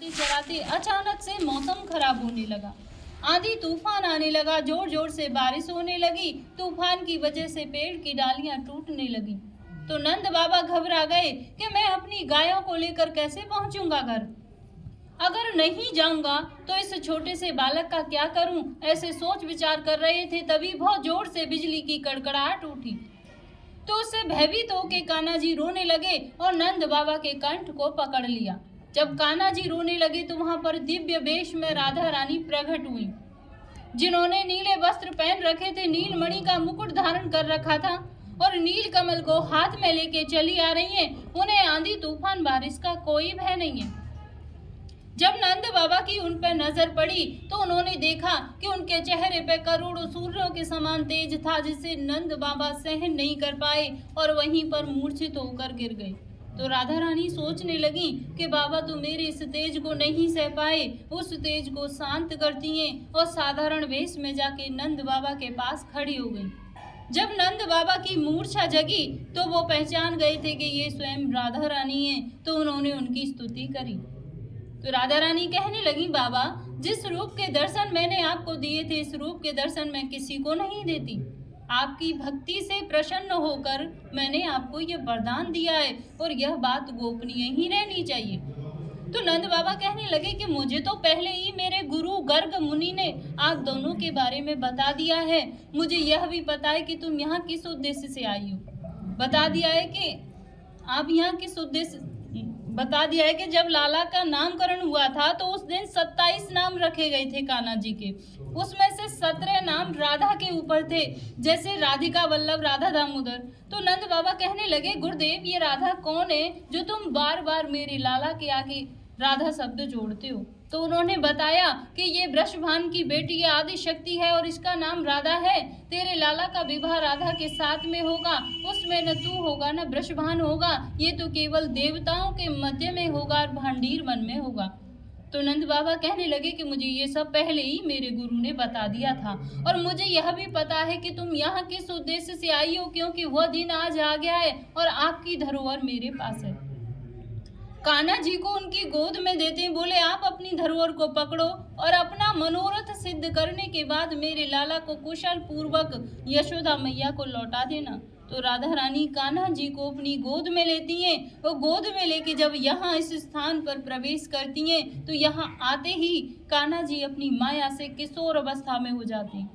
चराते चराते अचानक से मौसम खराब होने लगा। आंधी तूफान आने लगा, जोर जोर से बारिश होने लगी। तूफान की वजह से पेड़ की डालियां टूटने लगी। तो नंद बाबा घबरा गए कि मैं अपनी गायों को लेकर कैसे पहुंचूंगा घर। अगर नहीं जाऊंगा तो इस छोटे से बालक का क्या करूं। ऐसे सोच विचार कर रहे थे, तभी बहुत जोर से बिजली की कड़कड़ाहट उठी। तो उससे भयभीत होकर कान्हा जी रोने लगे और नंद बाबा के कंठ को पकड़ लिया। जब कान्हा जी रोने लगे तो वहां पर दिव्य वेश में राधा रानी प्रकट हुई, जिन्होंने नीले वस्त्र पहन रखे थे, नीलमणि का मुकुट धारण कर रखा था और नील कमल को हाथ में लेके चली आ रही हैं। उन्हें आंधी तूफान बारिश का कोई भय नहीं है। जब नंद बाबा की उन पर नजर पड़ी तो उन्होंने देखा कि उनके चेहरे पे करोड़ों सूर्यों के समान तेज था, जिसे नंद बाबा सहन नहीं कर पाए और वहीं पर मूर्छित होकर गिर गए। तो राधा रानी सोचने लगी कि बाबा तो मेरे इस तेज को नहीं सह पाए, उस तेज को शांत करती हैं और साधारण वेश में जाके नंद बाबा के पास खड़ी हो गई। जब नंद बाबा की मूर्छा जगी तो वो पहचान गए थे कि ये स्वयं राधा रानी है। तो उन्होंने उनकी स्तुति करी। तो राधा रानी कहने लगी, बाबा जिस रूप के दर्शन मैंने आपको दिए थे, इस रूप के दर्शन मैं किसी को नहीं देती। आपकी भक्ति से प्रसन्न होकर मैंने आपको यह वरदान दिया है और यह बात गोपनीय ही रहनी चाहिए। तो नंद बाबा कहने लगे कि मुझे तो पहले ही मेरे गुरु गर्ग मुनि ने आप दोनों के बारे में बता दिया है। मुझे यह भी पता है कि तुम यहाँ किस उद्देश्य से आई हो। बता दिया है कि आप यहाँ किस उद्देश्य बता दिया है कि जब लाला का नामकरण हुआ था तो उस दिन 27 नाम रखे गए थे कान्हा जी के। उसमें से 17 नाम राधा के ऊपर थे, जैसे राधिका वल्लभ, राधा दामोदर। तो नंद बाबा कहने लगे, गुरुदेव ये राधा कौन है जो तुम बार बार मेरे लाला के आगे राधा शब्द जोड़ते हो। तो उन्होंने बताया कि ये वृषभान की बेटी आदि शक्ति है और इसका नाम राधा है। तेरे लाला का विवाह राधा के साथ में होगा, उसमें न तू होगा न वृषभान होगा। ये तो केवल देवताओं के मध्य में होगा और भांडीर वन में होगा। तो नंद बाबा कहने लगे कि मुझे ये सब पहले ही मेरे गुरु ने बता दिया था और मुझे यह भी पता है कि तुम यहाँ किस उद्देश्य से आई हो, क्योंकि वह दिन आज आ गया है और आपकी धरोहर मेरे पास है। कान्हा जी को उनकी गोद में देते बोले, आप अपनी धरोहर को पकड़ो और अपना मनोरथ सिद्ध करने के बाद मेरे लाला को कुशल पूर्वक यशोदा मैया को लौटा देना। तो राधा रानी कान्हा जी को अपनी गोद में लेती हैं और गोद में लेके जब यहाँ इस स्थान पर प्रवेश करती हैं तो यहाँ आते ही कान्हा जी अपनी माया से किशोर अवस्था में हो जाते हैं।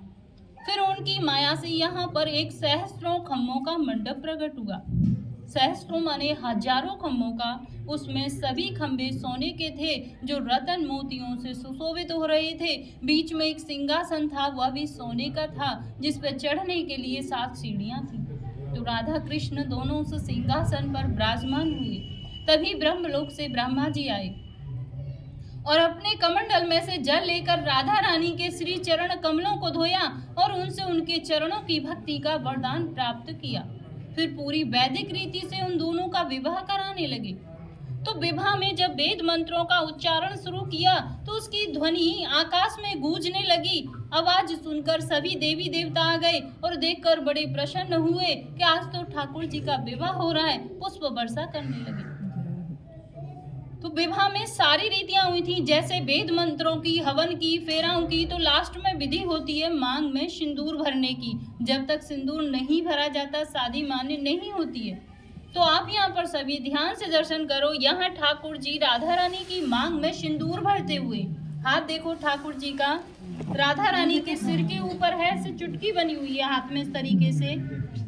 फिर उनकी माया से यहाँ पर एक सहस्त्रों खम्भों का मंडप प्रकट हुआ। सहस्त्रों माने हजारों खम्भों का। उसमें सभी खंभे सोने के थे जो रतन मोतियों से सुशोभित हो रहे थे। बीच में एक सिंहासन था, वह भी सोने का था, जिस पर चढ़ने के लिए 7 सीढ़ियां थी। तो राधा कृष्ण दोनों उस सिंहासन पर विराजमान हुए। तभी ब्रह्मलोक से ब्रह्मा जी आए और अपने कमंडल में से जल लेकर राधा रानी के श्री चरण कमलों को धोया और उनसे उनके चरणों की भक्ति का वरदान प्राप्त किया। फिर पूरी वैदिक रीति से उन दोनों का विवाह कराने लगे। तो विवाह में जब वेद मंत्रों का उच्चारण शुरू किया तो उसकी ध्वनि आकाश में गूंजने लगी। आवाज सुनकर सभी देवी देवता आ गए और देखकर बड़े प्रसन्न हुए कि आज तो ठाकुर जी का विवाह हो रहा है। पुष्प वर्षा करने लगे। तो विवाह में सारी रीतियां हुई थी, जैसे वेद मंत्रों की, हवन की, फेराओं की। तो लास्ट में विधि होती है मांग में सिंदूर भरने की। जब तक सिंदूर नहीं भरा जाता शादी मान्य नहीं होती है। तो आप यहाँ पर सभी ध्यान से दर्शन करो। यहाँ ठाकुर जी राधा रानी की मांग में सिंदूर भरते हुए, हाथ देखो ठाकुर जी का राधा रानी के सिर के ऊपर है, ऐसे चुटकी बनी हुई है हाथ में इस तरीके से।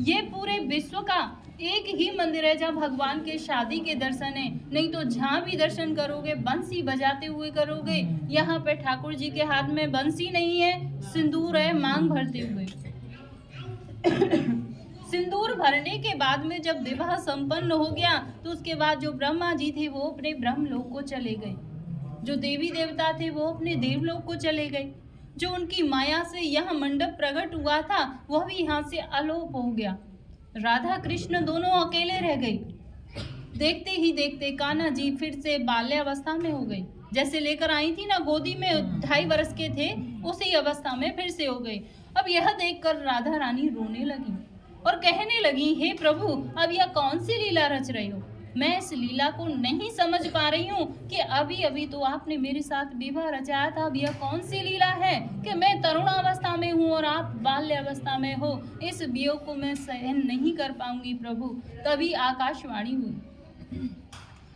ये पूरे विश्व का एक ही मंदिर है जहाँ भगवान के शादी के दर्शन है। नहीं तो जहाँ भी दर्शन करोगे बंसी बजाते हुए करोगे। यहाँ पे ठाकुर जी के हाथ में बंसी नहीं है, सिंदूर है मांग भरते हुए। सिंदूर भरने के बाद में जब विवाह संपन्न हो गया तो उसके बाद जो ब्रह्मा जी थे वो अपने ब्रह्मलोक को चले गए, जो देवी देवता थे वो अपने देवलोक को चले गए। जो उनकी माया से यह मंडप प्रकट हुआ था वह भी यहाँ से अलोप हो गया। राधा कृष्ण दोनों अकेले रह गए। देखते ही देखते कान्हा जी फिर से बाल्यावस्था में हो गई। जैसे लेकर आई थी ना गोदी में, 2.5 वर्ष के थे, उसी अवस्था में फिर से हो गई। अब यह देखकर राधा रानी रोने लगी और कहने लगी, हे प्रभु अब यह कौन सी लीला रच रहे हो। मैं इस लीला को नहीं समझ पा रही हूँ कि अभी अभी तो आपने मेरे साथ विवाह रचाया था। अब यह कौन सी लीला है कि मैं तरुणावस्था में हूँ और आप बाल्यावस्था में हो। इस वियोग को मैं सहन नहीं कर पाऊंगी प्रभु। तभी आकाशवाणी हुई।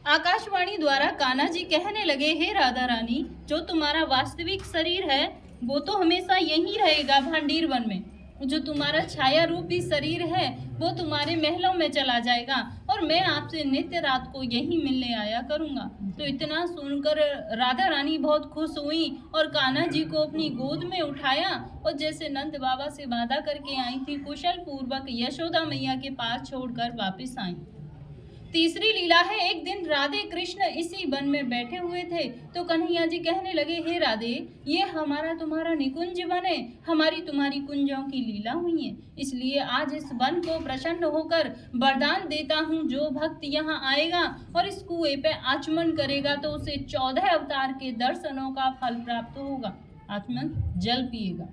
आकाशवाणी द्वारा कान्हा जी कहने लगे, हे राधा रानी, जो तुम्हारा वास्तविक शरीर है वो तो हमेशा यहीं रहेगा भांडीर वन में। जो तुम्हारा छाया रूपी शरीर है वो तुम्हारे महलों में चला जाएगा और मैं आपसे नित्य रात को यहीं मिलने आया करूंगा। तो इतना सुनकर राधा रानी बहुत खुश हुई और कान्हा जी को अपनी गोद में उठाया और जैसे नंद बाबा से वादा करके आई थी, कुशल पूर्वक यशोदा मैया के पास छोड़कर वापस आई। तीसरी लीला है, एक दिन राधे कृष्ण इसी वन में बैठे हुए थे तो कन्हैया जी कहने लगे, हे राधे, ये हमारा तुम्हारा निकुंज वन है, हमारी तुम्हारी कुंजों की लीला हुई है, इसलिए आज इस वन को प्रसन्न होकर वरदान देता हूँ, जो भक्त यहाँ आएगा और इस कुएं पे आचमन करेगा तो उसे 14 अवतार के दर्शनों का फल प्राप्त होगा। आचमन जल पिएगा,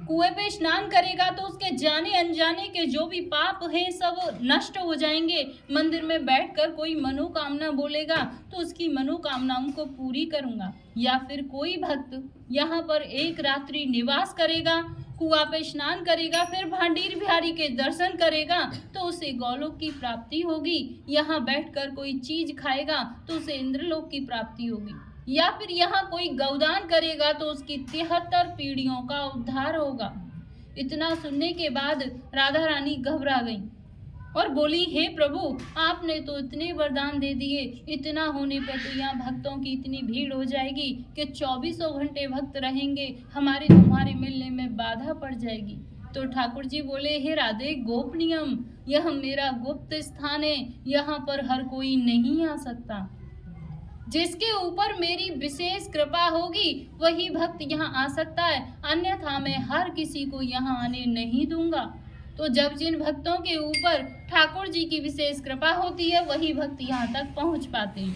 कुएं पे स्नान करेगा तो उसके जाने अनजाने के जो भी पाप हैं सब नष्ट हो जाएंगे। मंदिर में बैठकर कोई मनोकामना बोलेगा तो उसकी मनोकामनाओं को पूरी करूंगा। या फिर कोई भक्त यहाँ पर एक रात्रि निवास करेगा, कुआं पे स्नान करेगा, फिर भांडीर बिहारी के दर्शन करेगा तो उसे गौलोक की प्राप्ति होगी। यहाँ बैठकर कोई चीज खाएगा तो उसे इंद्रलोक की प्राप्ति होगी। या फिर यहाँ कोई गौदान करेगा तो उसकी 73 पीढ़ियों का उद्धार होगा। इतना सुनने के बाद राधा रानी घबरा गई और बोली, हे प्रभु, आपने तो इतने वरदान दे दिए, इतना होने पर तो यहाँ भक्तों की इतनी भीड़ हो जाएगी कि 24 घंटे भक्त रहेंगे, हमारे तुम्हारे मिलने में बाधा पड़ जाएगी। तो ठाकुर जी बोले, हे राधे, गोपनीयम, यह मेरा गुप्त स्थान है, यहाँ पर हर कोई नहीं आ सकता। जिसके ऊपर मेरी विशेष कृपा होगी वही भक्त यहाँ आ सकता है, अन्यथा मैं हर किसी को यहाँ आने नहीं दूंगा। तो जब जिन भक्तों के ऊपर ठाकुर जी की विशेष कृपा होती है वही भक्त यहाँ तक पहुँच पाते हैं।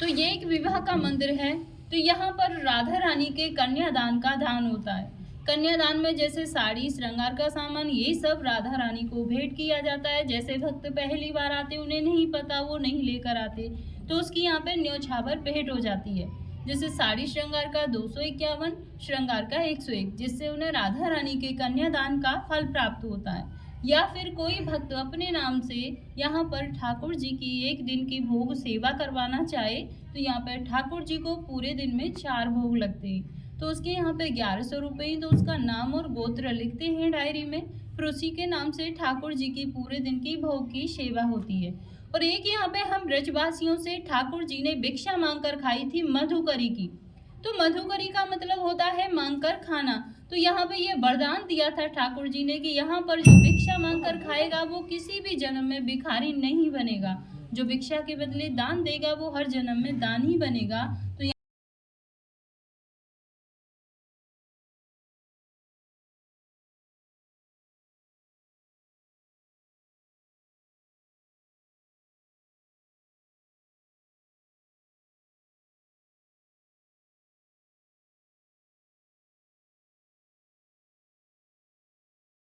तो ये एक विवाह का मंदिर है। तो यहाँ पर राधा रानी के कन्यादान का दान होता है। कन्यादान में जैसे साड़ी, श्रृंगार का सामान, ये सब राधा रानी को भेंट किया जाता है। जैसे भक्त पहली बार आते, उन्हें नहीं पता, वो नहीं लेकर आते, तो उसकी यहाँ पे न्योछावर भेंट हो जाती है। जैसे साड़ी श्रृंगार का 251, श्रृंगार का 101, जिससे उन्हें राधा रानी के कन्यादान का फल प्राप्त होता है। या फिर कोई भक्त अपने नाम से यहाँ पर ठाकुर जी की एक दिन की भोग सेवा करवाना चाहे तो यहाँ पर ठाकुर जी को पूरे दिन में 4 भोग लगते हैं। तो उसके यहाँ पे 1100 रुपये, तो उसका नाम और गोत्र लिखते हैं डायरी में, फिर उसी के नाम से ठाकुर जी की पूरे दिन की भोग की सेवा होती है। और एक यहाँ पे हम ब्रजवासियों से ठाकुर जी ने भिक्षा मांगकर खाई थी मधुकरी की। तो मधुकरी का मतलब होता है मांगकर खाना। तो यहाँ पे ये वरदान दिया था ठाकुर जी ने कि यहाँ पर जो भिक्षा मांगकर खाएगा वो किसी भी जन्म में भिखारी नहीं बनेगा, जो भिक्षा के बदले दान देगा वो हर जन्म में दान ही बनेगा। तो